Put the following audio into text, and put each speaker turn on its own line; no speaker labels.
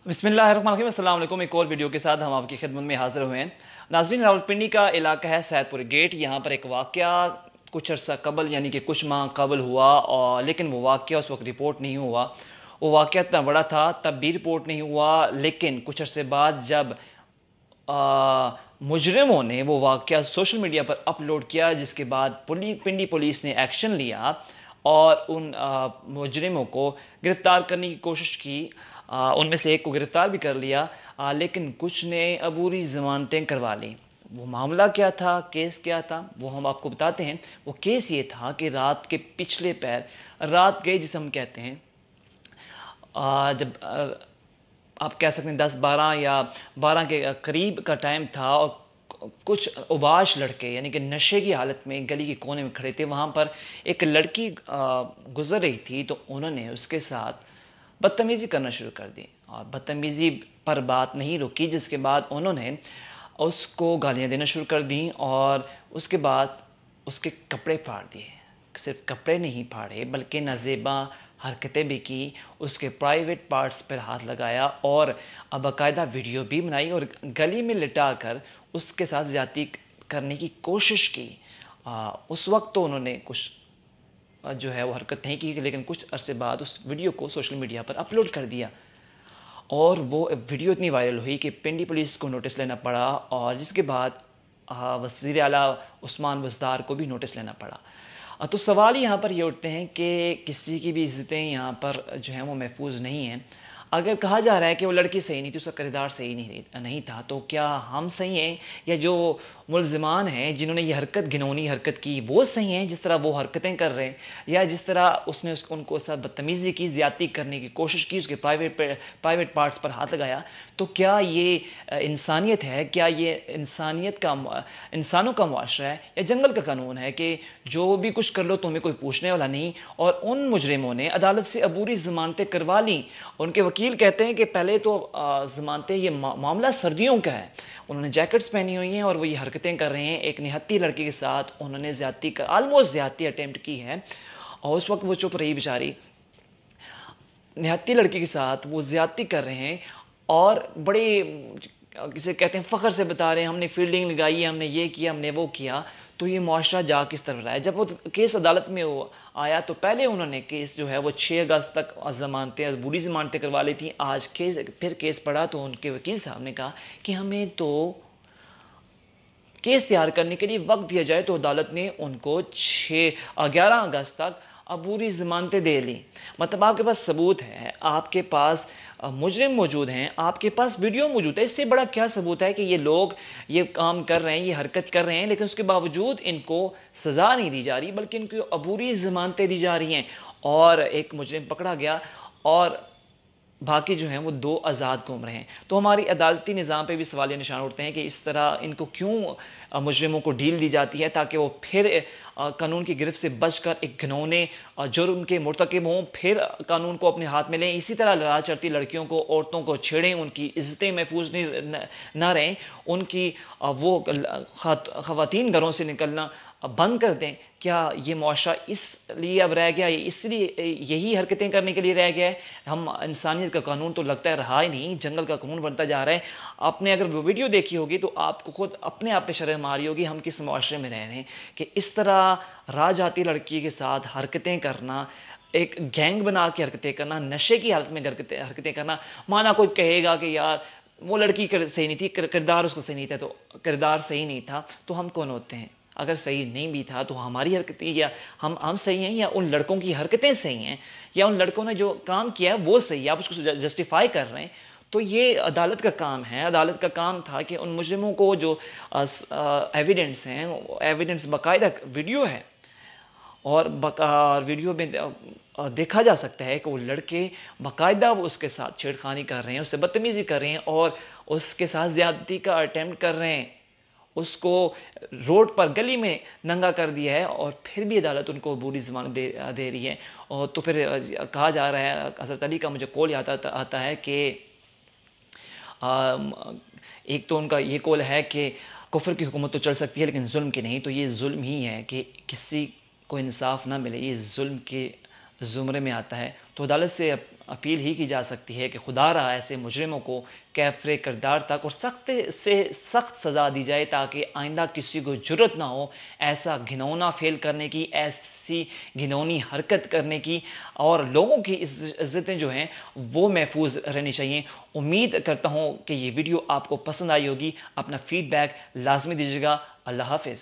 بسم اللہ الرحمن الرحیم۔ السلام علیکم۔ ایک اور ویڈیو کے ساتھ ہم آپ کی خدمت میں حاضر ہوئے ہیں۔ ناظرین، راولپنڈی کا علاقہ ہے سید پور گیٹ۔ یہاں پر ایک واقعہ کچھ عرصہ قبل یعنی کہ کچھ ماہ قبل ہوا، اور لیکن وہ واقعہ اس وقت رپورٹ نہیں ہوا۔ وہ واقعہ اتنا بڑا تھا تب بھی رپورٹ نہیں ہوا، لیکن کچھ عرصے بعد جب مجرموں نے وہ واقعہ سوشل میڈیا پر اپلوڈ کیا، جس کے بعد پنڈی پولیس نے ایکشن لیا اور ان مجرموں کو گرفتار کرنے کی کوشش کی۔ ان میں سے ایک کو گرفتار بھی کر لیا، لیکن کچھ نے عبوری ضمانتیں کروا لیں۔ وہ معاملہ کیا تھا، کیس کیا تھا، وہ ہم آپ کو بتاتے ہیں۔ وہ کیس یہ تھا کہ رات کے پچھلے پہر، رات گئے جسے ہم کہتے ہیں، جب آپ کہہ سکتے ہیں 10-12 یا 12 کے قریب کا ٹائم تھا، اور کچھ اوباش لڑکے یعنی کہ نشے کی حالت میں گلی کے کونے میں کھڑے تھے۔ وہاں پر ایک لڑکی گزر رہی تھی، تو انہوں نے اس کے ساتھ بدتمیزی کرنا شروع کر دی، اور بدتمیزی پر بات نہیں رکی، جس کے بعد انہوں نے اس کو گالیاں دینا شروع کر دیں، اور اس کے بعد اس کے کپڑے پھاڑ دیے۔ صرف کپڑے نہیں پھاڑے بلکہ نازیبا حرکتیں بھی کی، اس کے پرائیویٹ پارٹس پر ہاتھ لگایا، اور باقاعدہ ویڈیو بھی بنائی، اور گلی میں لٹا کر اس کے ساتھ زیادتی کرنے کی کوشش کی۔ اس وقت تو انہوں نے کچھ جو ہے وہ حرکت نہیں کی، لیکن کچھ عرصے بعد اس ویڈیو کو سوشل میڈیا پر اپلوڈ کر دیا، اور وہ ویڈیو اتنی وائرل ہوئی کہ پنڈی پولیس کو نوٹس لینا پڑا، اور جس کے بعد وزیر اعلیٰ عثمان بزدار کو بھی نوٹس لینا پڑا۔ تو سوال یہاں پر یہ اٹھتے ہیں کہ کسی کی بھی عزتیں یہاں پر جو ہیں وہ محفوظ نہیں ہیں۔ اگر کہا جا رہا ہے کہ وہ لڑکی صحیح نہیں تھی، اس کا کردار صحیح نہیں تھا، تو کیا ہم صحیح ہیں، یا جو ملزمان ہیں جنہوں نے یہ حرکت، گھنونی حرکت کی، وہ صحیح ہیں جس طرح وہ حرکتیں کر رہے ہیں، یا جس طرح اس نے ان کو ساتھ بدتمیزی کی، زیادتی کرنے کی کوشش کی، اس کے پرائیویٹ پارٹس پر ہاتھ لگایا؟ تو کیا یہ انسانیت ہے؟ کیا یہ انسانوں کا معاشرہ ہے، یا جنگل کا قانون ہے کہ جو بھی کچھ کر لو تمہیں کوئی پوچھنے والا نہیں؟ اور ان مجرموں نے عدالت سے عبوری ضمانتیں کروا لیں۔ ان کے وکیل کہتے ہیں کہ پہلے تو ضمانتیں، یہ معاملہ سردیوں کا ہے، انہوں نے جیکٹس پہنی ہوئی ہیں اور وہ یہ حرکتیں کر رہے ہیں۔ ایک نہتی لڑکی کے ساتھ انہوں نے آلموسٹ زیادتی اٹیمپٹ کی ہے، اور اس وقت وہ چپ رہی بیچاری۔ نہتی لڑکی کے ساتھ وہ زیادتی کر رہے ہیں، اور بڑے کسے کہتے ہیں فخر سے بتا رہے ہیں ہم نے فیلڈنگ لگائی ہے، ہم نے یہ کیا، ہم نے وہ کیا۔ تو یہ معاشرہ جا کس طرف رہا ہے؟ جب وہ کیس عدالت میں آیا تو پہلے انہوں نے کیس جو ہے وہ 6 اگست تک عبوری ضمانتیں کروا لی تھیں۔ آج پھر کیس پڑھا تو ان کے وکیل صاحب نے کہا کہ ہمیں تو کیس تیار کرنے کے لیے وقت دیا جائے، تو عدالت نے ان کو 11 اگست تک عبوری ضمانتیں دے لی۔ مطلب آپ کے پاس ثبوت ہے، آپ کے پاس مجرم موجود ہیں، آپ کے پاس ویڈیو موجود ہے، اس سے بڑا کیا ثبوت ہے کہ یہ لوگ یہ کام کر رہے ہیں، یہ حرکت کر رہے ہیں، لیکن اس کے باوجود ان کو سزا نہیں دی جا رہی، بلکہ ان کو عبوری ضمانتیں دی جا رہی ہیں، اور ایک مجرم پکڑا گیا، اور باقی جو ہیں وہ 2 آزاد گھوم رہے ہیں۔ تو ہماری عدالتی نظام پہ بھی سوالیہ نشان اٹھتے ہیں کہ اس طرح ان کو کیوں مجرموں کو ڈھیل دی جاتی ہے، تاکہ وہ پھر قانون کی گرفت سے بچ کر ایک گھنونے جرم کے مرتکب ہوں، پھر قانون کو اپنے ہاتھ میں لیں، اسی طرح لڑا چڑھتی لڑکیوں کو، عورتوں کو چھیڑیں، ان کی عزتیں محفوظ نہ رہیں، ان کی وہ خواتین گھروں سے نکلنا بند کر دیں۔ کیا یہ معاشرہ اس لیے اب رہ گیا، اس لیے یہی حرکتیں کرنے کے لیے رہ گیا ہے؟ ہم انسانیت کا قانون تو لگتا ہے رہا ہی نہیں، جنگل کا قانون بنتا جا رہا ہے۔ آپ نے اگر وہ ویڈیو دیکھی ہوگی تو آپ کو خود اپنے آپ پہ شرم آ رہی ہوگی، ہم کس معاشرے میں رہ رہے ہیں کہ اس طرح راہ جاتی لڑکی کے ساتھ حرکتیں کرنا، ایک گینگ بنا کے حرکتیں کرنا، نشے کی حالت میں حرکتیں کرنا۔ مانا کوئی کہے گا کہ یار وہ لڑکی صحیح نہیں تھی، کردار اس کو صحیح نہیں تھا، تو کردار صحیح نہیں تھا تو ہم کون ہوتے ہیں؟ اگر صحیح نہیں بھی تھا تو ہماری حرکتیں، یا ہم صحیح ہیں، یا ان لڑکوں کی حرکتیں صحیح ہیں، یا ان لڑکوں نے جو کام کیا ہے وہ صحیح ہے، آپ اس کو جسٹیفائی کر رہے ہیں؟ تو یہ عدالت کا کام ہے۔ عدالت کا کام تھا کہ ان مجرموں کو جو ایویڈنس ہیں، ایویڈنس باقاعدہ ویڈیو ہے، اور ویڈیو میں دیکھا جا سکتا ہے کہ وہ لڑکے باقاعدہ اس کے ساتھ چھیڑخانی کر رہے ہیں، اس سے بدتمیزی کر رہے ہیں، اور اس کے ساتھ زیادتی کا اٹیمپٹ کر رہے ہیں، اس کو روڈ پر گلی میں ننگا کر دیا ہے، اور پھر بھی عدالت ان کو عبوری ضمانت دے رہی ہے۔ اور تو پھر کہا جا رہا ہے، حضرت علی کا مجھے قول یاد آتا ہے کہ ایک تو ان کا یہ قول ہے کہ کفر کی حکومت تو چل سکتی ہے لیکن ظلم کی نہیں، تو یہ ظلم ہی ہے کہ کسی کو انصاف نہ ملے، یہ ظلم کے زمرے میں آتا ہے۔ تو عدالت سے اپیل ہی کی جا سکتی ہے کہ خدا را ایسے مجرموں کو کیفر کردار تک اور سخت سے سخت سزا دی جائے، تاکہ آئندہ کسی کو جرت نہ ہو ایسا گھنونا فعل کرنے کی، ایسی گھنونی حرکت کرنے کی، اور لوگوں کی عزتیں جو ہیں وہ محفوظ رہنی چاہیے۔ امید کرتا ہوں کہ یہ ویڈیو آپ کو پسند آئی ہوگی۔ اپنا فیڈ بیک لازمی دیجیے گا۔ اللہ حافظ۔